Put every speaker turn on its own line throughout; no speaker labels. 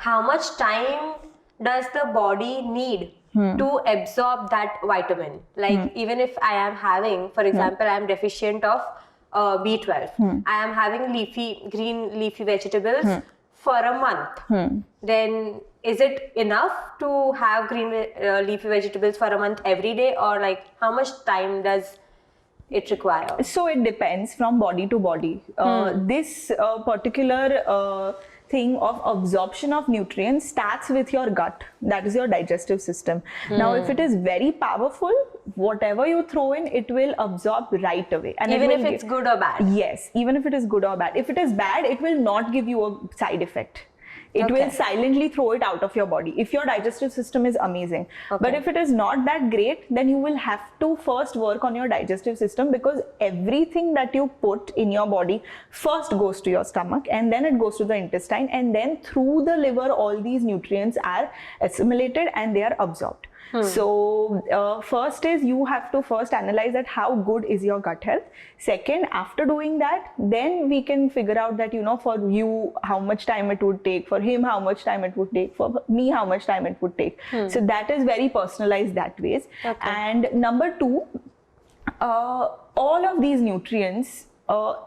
how much time does the body need to absorb that vitamin? Like even if I am having, for example, I am deficient of B12, I am having green leafy vegetables for a month, then is it enough to have green leafy vegetables for a month every day, or like how much time does it require?
So it depends from body to body. This particular thing of absorption of nutrients starts with your gut, that is your digestive system. Now if it is very powerful, whatever you throw in, it will absorb right away, and
even if it's good or bad?
Yes, even if it is good or bad. If it is bad, it will not give you a side effect. It will silently throw it out of your body if your digestive system is amazing. But if it is not that great, then you will have to first work on your digestive system, because everything that you put in your body first goes to your stomach, and then it goes to the intestine, and then through the liver all these nutrients are assimilated and they are absorbed. So first is you have to first analyze that how good is your gut health. Second, after doing that, then we can figure out that, you know, for you how much time it would take, for him how much time it would take, for me how much time it would take. So that is very personalized that ways. And number two, all of these nutrients,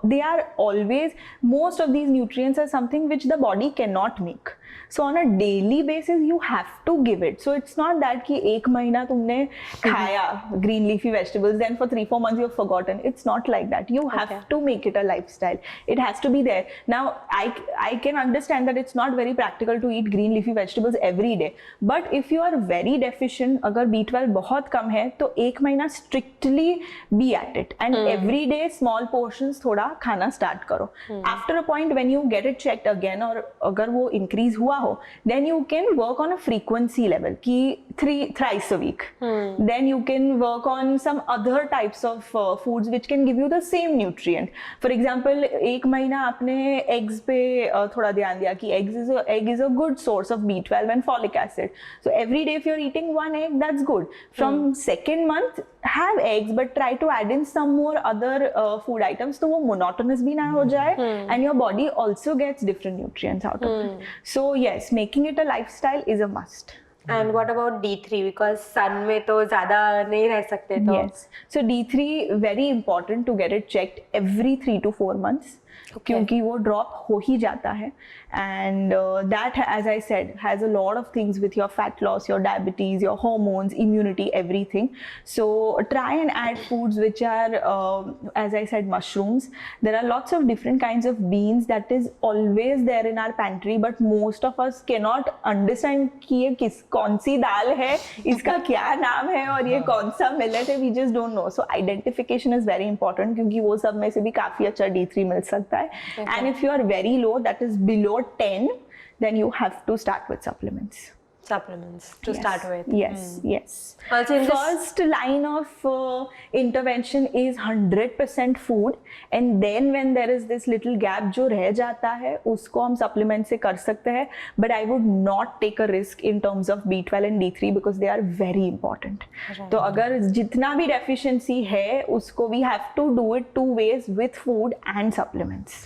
they are always, most of these nutrients are something which the body cannot make. So on a daily basis you have to give it. So it's not that कि एक महीना तुमने खाया green leafy vegetables, then for 3-4 months you've forgotten. It's not like that. You have to make it a lifestyle. It has to be there. Now I can understand that it's not very practical to eat green leafy vegetables every day. But if you are very deficient, अगर B12 बहुत कम है, तो एक महीना strictly be at it, and every day small portions थोड़ा खाना start करो. After a point when you get it checked again, और अगर वो increase हुआ हो, then you can work on a frequency level कि thrice a week. Then you can work on some other types of foods which can give you the same nutrient. For example, एक महीना आपने eggs पे थोड़ा ध्यान दिया कि egg is a good source of B12 and folic acid. So every day if you're eating one egg, that's good. From second month, have eggs, but try to add in some more other food items, तो वो monotonous भी ना हो जाए, and your body also gets different nutrients out of it. So yes, making it a lifestyle is a must.
And what about D3? Because sun में तो ज़्यादा नहीं रह सकते तो.
Yes. So D3 very important to get it checked every 3 to 4 months. क्योंकि वो drop हो ही जाता है, and that, as I said, has a lot of things with your fat loss, your diabetes, your hormones, immunity, everything. So try and add foods which are, as I said, mushrooms. There are lots of different kinds of beans that is always there in our pantry, but most of us cannot understand कि ये कौन सी दाल है, इसका क्या नाम है और ये कौन सा millet है. We just don't know. So identification is very important, क्योंकि वो सब में से भी काफी अच्छा D3 मिल सकता है. And if you are very low, that is below 10, then you have to start with supplements.
Supplements to start with.
Yes, yes. Also, first line of intervention is 100% food, and then when there is this little gap जो रह जाता है, उसको हम supplement से कर सकते हैं. But I would not take a risk in terms of B12 and D3 because they are very important. तो अगर जितना भी deficiency है, उसको we have to do it 2 ways, with food and supplements.